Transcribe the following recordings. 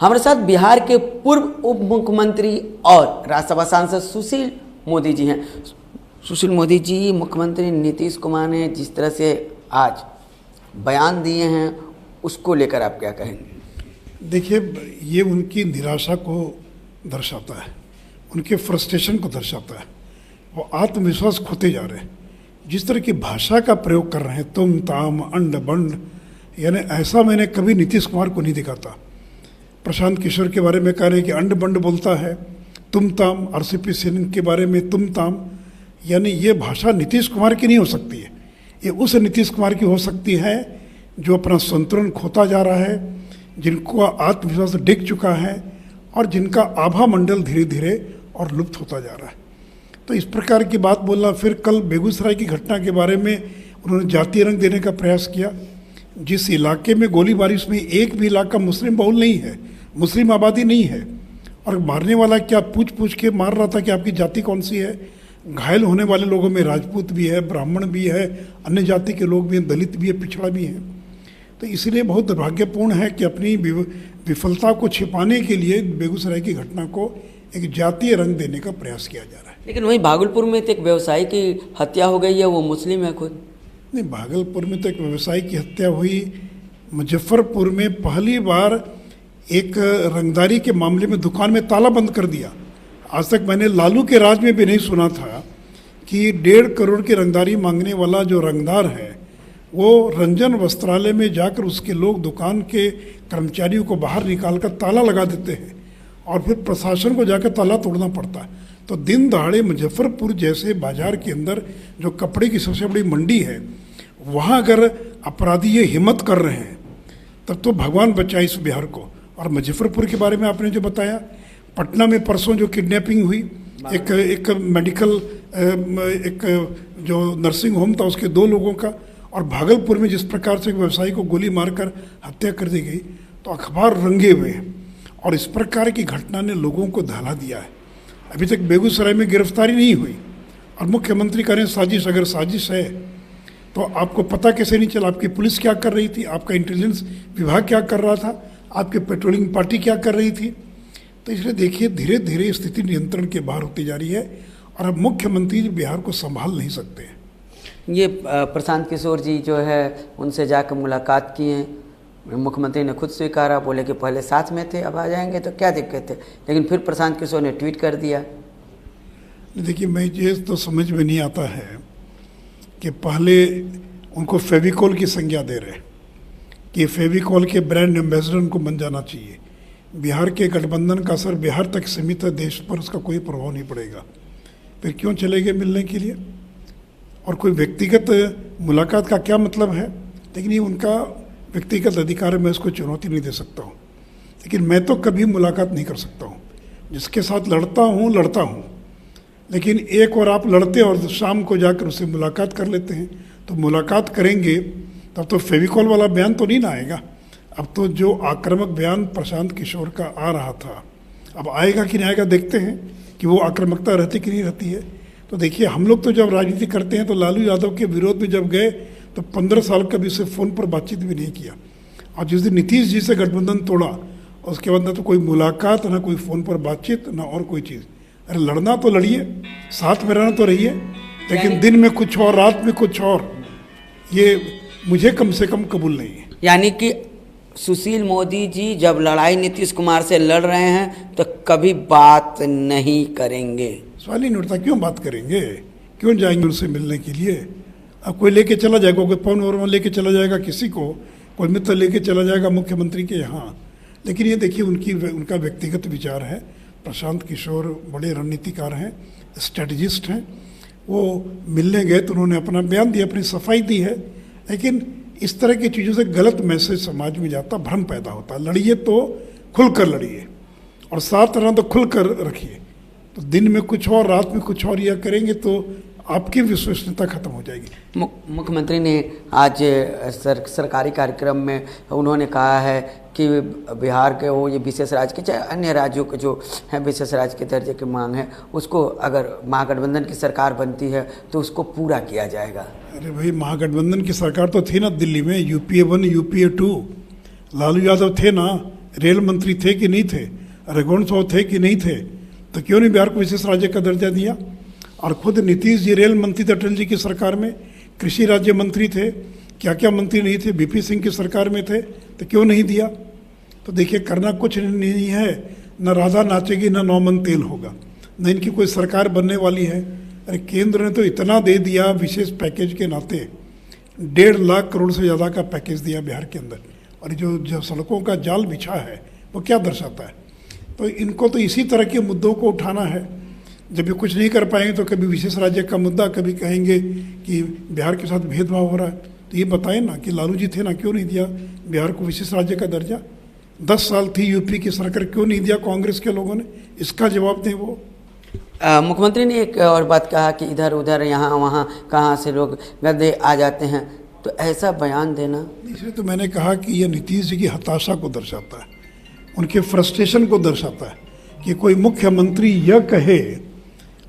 हमारे साथ बिहार के पूर्व उप मुख्यमंत्री और राज्यसभा सांसद सुशील मोदी जी हैं। सुशील मोदी जी, मुख्यमंत्री नीतीश कुमार ने जिस तरह से आज बयान दिए हैं उसको लेकर आप क्या कहेंगे? देखिए, ये उनकी निराशा को दर्शाता है, उनके फ्रस्ट्रेशन को दर्शाता है। वो आत्मविश्वास खोते जा रहे हैं। जिस तरह की भाषा का प्रयोग कर रहे हैं, तुम ताम अंड बंड, यानी ऐसा मैंने कभी नीतीश कुमार को नहीं देखा था। प्रशांत किशोर के बारे में कह रहे हैं कि अंड बंड बोलता है, तुम ताम। आरसीपी सिंह के बारे में तुम ताम, यानी ये भाषा नीतीश कुमार की नहीं हो सकती है। ये उस नीतीश कुमार की हो सकती है जो अपना संतुलन खोता जा रहा है, जिनको आत्मविश्वास डिग चुका है और जिनका आभा मंडल धीरे धीरे और लुप्त होता जा रहा है। तो इस प्रकार की बात बोलना। फिर कल बेगूसराय की घटना के बारे में उन्होंने जातीय रंग देने का प्रयास किया। जिस इलाके में गोलीबारी, उसमें एक भी इलाका मुस्लिम बहुल नहीं है, मुस्लिम आबादी नहीं है, और मारने वाला क्या पूछ पूछ के मार रहा था कि आपकी जाति कौन सी है। घायल होने वाले लोगों में राजपूत भी है, ब्राह्मण भी है, अन्य जाति के लोग भी हैं, दलित भी है, पिछड़ा भी है। तो इसलिए बहुत दुर्भाग्यपूर्ण है कि अपनी विफलता को छिपाने के लिए बेगूसराय की घटना को एक जातीय रंग देने का प्रयास किया जा रहा है। लेकिन वहीं भागलपुर में तो एक व्यवसायी की हत्या हो गई है, वो मुस्लिम है खुद। नहीं, भागलपुर में तो एक व्यवसायी की हत्या हुई। मुजफ्फरपुर में पहली बार एक रंगदारी के मामले में दुकान में ताला बंद कर दिया। आज तक मैंने लालू के राज में भी नहीं सुना था कि 1.5 करोड़ की रंगदारी मांगने वाला जो रंगदार है वो रंजन वस्त्रालय में जाकर उसके लोग दुकान के कर्मचारियों को बाहर निकाल कर ताला लगा देते हैं और फिर प्रशासन को जाकर ताला तोड़ना पड़ता है। तो दिन दहाड़े मुजफ्फरपुर जैसे बाजार के अंदर जो कपड़े की सबसे बड़ी मंडी है, वहाँ अगर अपराधी ये हिम्मत कर रहे हैं तब तो भगवान बचाए इस बिहार को। और मुजफ्फरपुर के बारे में आपने जो बताया, पटना में परसों जो किडनैपिंग हुई, एक मेडिकल एक जो नर्सिंग होम था उसके 2 लोगों का, और भागलपुर में जिस प्रकार से एक व्यवसायी को गोली मारकर हत्या कर दी गई, तो अखबार रंगे हुए हैं। और इस प्रकार की घटना ने लोगों को दहला दिया है। अभी तक बेगूसराय में गिरफ्तारी नहीं हुई और मुख्यमंत्री कह रहे हैं साजिश। अगर साजिश है तो आपको पता कैसे नहीं चला? आपकी पुलिस क्या कर रही थी, आपका इंटेलिजेंस विभाग क्या कर रहा था, आपकी पेट्रोलिंग पार्टी क्या कर रही थी? तो इसलिए देखिए, धीरे धीरे स्थिति नियंत्रण के बाहर होती जा रही है और अब मुख्यमंत्री बिहार को संभाल नहीं सकते हैं। ये प्रशांत किशोर जी जो है उनसे जाकर मुलाकात किए, मुख्यमंत्री ने खुद स्वीकारा, बोले कि पहले साथ में थे, अब आ जाएंगे तो क्या दिक्कत है। लेकिन फिर प्रशांत किशोर ने ट्वीट कर दिया। देखिए, मैं ये तो समझ में नहीं आता है कि पहले उनको फेविकॉल की संज्ञा दे रहे कि फेविकॉल के ब्रांड एम्बेसडर उनको बन जाना चाहिए। बिहार के गठबंधन का असर बिहार तक सीमित है, देश पर उसका कोई प्रभाव नहीं पड़ेगा। फिर क्यों चले गए मिलने के लिए? और कोई व्यक्तिगत मुलाकात का क्या मतलब है? लेकिन ये उनका व्यक्तिगत अधिकार है, मैं उसको चुनौती नहीं दे सकता हूँ। लेकिन मैं तो कभी मुलाकात नहीं कर सकता हूँ। जिसके साथ लड़ता हूँ, लेकिन एक और आप लड़ते और शाम को जाकर उससे मुलाकात कर लेते हैं, तो मुलाकात करेंगे तब तो फेविकॉल वाला बयान तो नहीं ना आएगा। अब तो जो आक्रामक बयान प्रशांत किशोर का आ रहा था, अब आएगा कि नहीं आएगा, देखते हैं कि वो आक्रामकता रहती कि नहीं रहती है। तो देखिए, हम लोग तो जब राजनीति करते हैं तो लालू यादव के विरोध में जब गए तो 15 साल कभी उससे फ़ोन पर बातचीत भी नहीं किया। और जिस दिन नीतीश जी से गठबंधन तोड़ा, उसके बाद ना तो कोई मुलाकात, ना कोई फ़ोन पर बातचीत, ना और कोई चीज़। अरे लड़ना तो लड़िए, साथ में रहना तो रहिए, लेकिन दिन में कुछ और, रात में कुछ और, ये मुझे कम से कम कबूल नहीं है। यानी कि सुशील मोदी जी जब लड़ाई नीतीश कुमार से लड़ रहे हैं तो कभी बात नहीं करेंगे। सवाल ही नहीं उठता, क्यों बात करेंगे? क्यों जाएंगे उनसे मिलने के लिए? अब कोई लेके चला जाएगा, कोई पवन वर्मा लेके चला जाएगा किसी को, कोई मित्र लेके चला जाएगा मुख्यमंत्री के यहाँ। लेकिन ये देखिए, उनका व्यक्तिगत विचार है। प्रशांत किशोर बड़े रणनीतिकार हैं, स्ट्रेटजिस्ट हैं। वो मिलने गए तो उन्होंने अपना बयान दिया, अपनी सफाई दी है। लेकिन इस तरह की चीज़ों से गलत मैसेज समाज में जाता, भ्रम पैदा होता है। लड़िए तो खुलकर लड़िए और साथ रहना तो खुलकर रखिए। तो दिन में कुछ और, रात में कुछ और, यह करेंगे तो आपकी विश्वसनीयता खत्म हो जाएगी। मुख्यमंत्री ने आज सरकारी कार्यक्रम में उन्होंने कहा है कि बिहार के वो ये विशेष राज्य के, चाहे अन्य राज्यों के जो हैं विशेष राज्य के दर्जे की मांग है, उसको अगर महागठबंधन की सरकार बनती है तो उसको पूरा किया जाएगा। अरे भाई, महागठबंधन की सरकार तो थी ना दिल्ली में, UPA 1 UPA 2, लालू यादव थे ना, रेल मंत्री थे कि नहीं थे, रघुवंश साहु थे कि नहीं थे, तो क्यों नहीं बिहार को विशेष राज्य का दर्जा दिया? और खुद नीतीश जी रेल मंत्री थे अटल जी की सरकार में, कृषि राज्य मंत्री थे, क्या क्या मंत्री नहीं थे, बीपी सिंह की सरकार में थे, तो क्यों नहीं दिया? तो देखिए, करना कुछ नहीं है, न राधा नाचेगी न 9 मन तेल होगा, न इनकी कोई सरकार बनने वाली है। अरे केंद्र ने तो इतना दे दिया विशेष पैकेज के नाते, 1.5 लाख करोड़ से ज़्यादा का पैकेज दिया बिहार के अंदर, और जो सड़कों का जाल बिछा है वो क्या दर्शाता है? तो इनको तो इसी तरह के मुद्दों को उठाना है। जब भी कुछ नहीं कर पाएंगे तो कभी विशेष राज्य का मुद्दा, कभी कहेंगे कि बिहार के साथ भेदभाव हो रहा है। तो ये बताएं ना कि लालू जी थे ना, क्यों नहीं दिया बिहार को विशेष राज्य का दर्जा? 10 साल थी यूपी की सरकार, क्यों नहीं दिया कांग्रेस के लोगों ने? इसका जवाब दें वो। मुख्यमंत्री ने एक और बात कहा कि इधर उधर यहाँ वहाँ कहाँ से लोग गद्दे आ जाते हैं, तो ऐसा बयान देना, इसलिए तो मैंने कहा कि यह नीतीश जी की हताशा को दर्शाता है, उनके फ्रस्ट्रेशन को दर्शाता है कि कोई मुख्यमंत्री यह कहे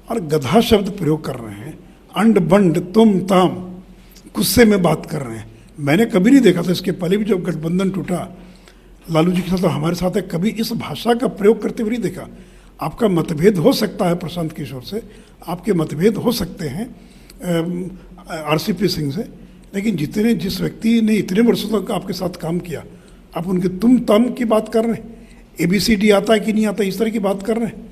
और गधा शब्द प्रयोग कर रहे हैं, अंड बंड तुम ताम, गुस्से में बात कर रहे हैं। मैंने कभी नहीं देखा था, इसके पहले भी जब गठबंधन टूटा लालू जी के साथ, हमारे साथ है, कभी इस भाषा का प्रयोग करते हुए नहीं देखा। आपका मतभेद हो सकता है प्रशांत किशोर से, आपके मतभेद हो सकते हैं आरसीपी सिंह से, लेकिन जिस व्यक्ति ने इतने वर्षों तक आपके साथ काम किया, आप उनके तुम तम की बात कर रहे हैं, ABCD आता है कि नहीं आता, इस तरह की बात कर रहे हैं।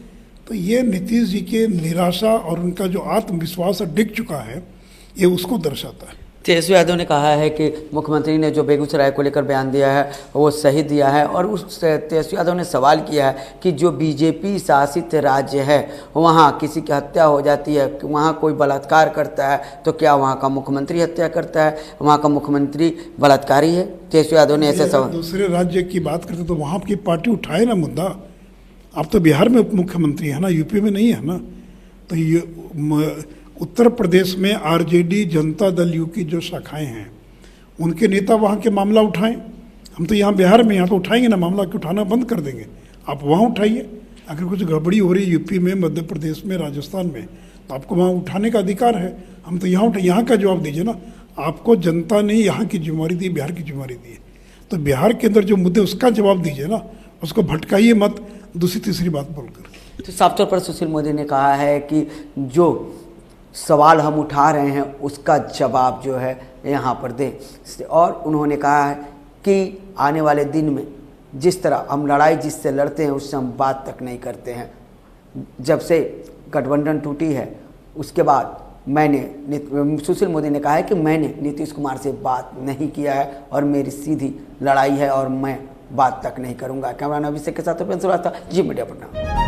तो ये नीतीश जी के निराशा और उनका जो आत्मविश्वास डिग चुका है, ये उसको दर्शाता है। तेजस्वी यादव ने कहा है कि मुख्यमंत्री ने जो बेगूसराय को लेकर बयान दिया है वो सही दिया है, और उस तेजस्वी यादव ने सवाल किया है कि जो बीजेपी शासित राज्य है वहाँ किसी की हत्या हो जाती है, वहाँ कोई बलात्कार करता है, तो क्या वहाँ का मुख्यमंत्री हत्या करता है? वहाँ का मुख्यमंत्री बलात्कारी है? तेजस्वी यादव ने ऐसे सवाल। दूसरे राज्य की बात करते तो वहाँ की पार्टी उठाए ना मुद्दा। आप तो बिहार में उप मुख्यमंत्री है ना, यूपी में नहीं है ना। तो ये उत्तर प्रदेश में आरजेडी जनता दल यू की जो शाखाएं हैं, उनके नेता वहाँ के मामला उठाएं। हम तो यहाँ बिहार में यहाँ तो उठाएंगे ना, मामला क्यों उठाना बंद कर देंगे? आप वहाँ उठाइए। अगर कुछ गड़बड़ी हो रही है यूपी में, मध्य प्रदेश में, राजस्थान में, तो आपको वहाँ उठाने का अधिकार है। हम तो यहाँ यहाँ का जवाब दीजिए ना। आपको जनता ने यहाँ की जिम्मेवारी दी, बिहार की जिम्मेवारी दी है, तो बिहार के अंदर जो मुद्दे उसका जवाब दीजिए ना, उसको भटकाइए मत दूसरी तीसरी बात बोलकर। तो साफ तौर पर सुशील मोदी ने कहा है कि जो सवाल हम उठा रहे हैं उसका जवाब जो है यहाँ पर दें, और उन्होंने कहा है कि आने वाले दिन में जिस तरह हम लड़ाई जिससे लड़ते हैं उससे हम बात तक नहीं करते हैं। जब से गठबंधन टूटी है उसके बाद सुशील मोदी ने कहा है कि मैंने नीतीश कुमार से बात नहीं किया है और मेरी सीधी लड़ाई है और मैं बात तक नहीं करूंगा। कैमरा अभिषेक के साथ श्रीवास्तव, जी मीडिया पटना।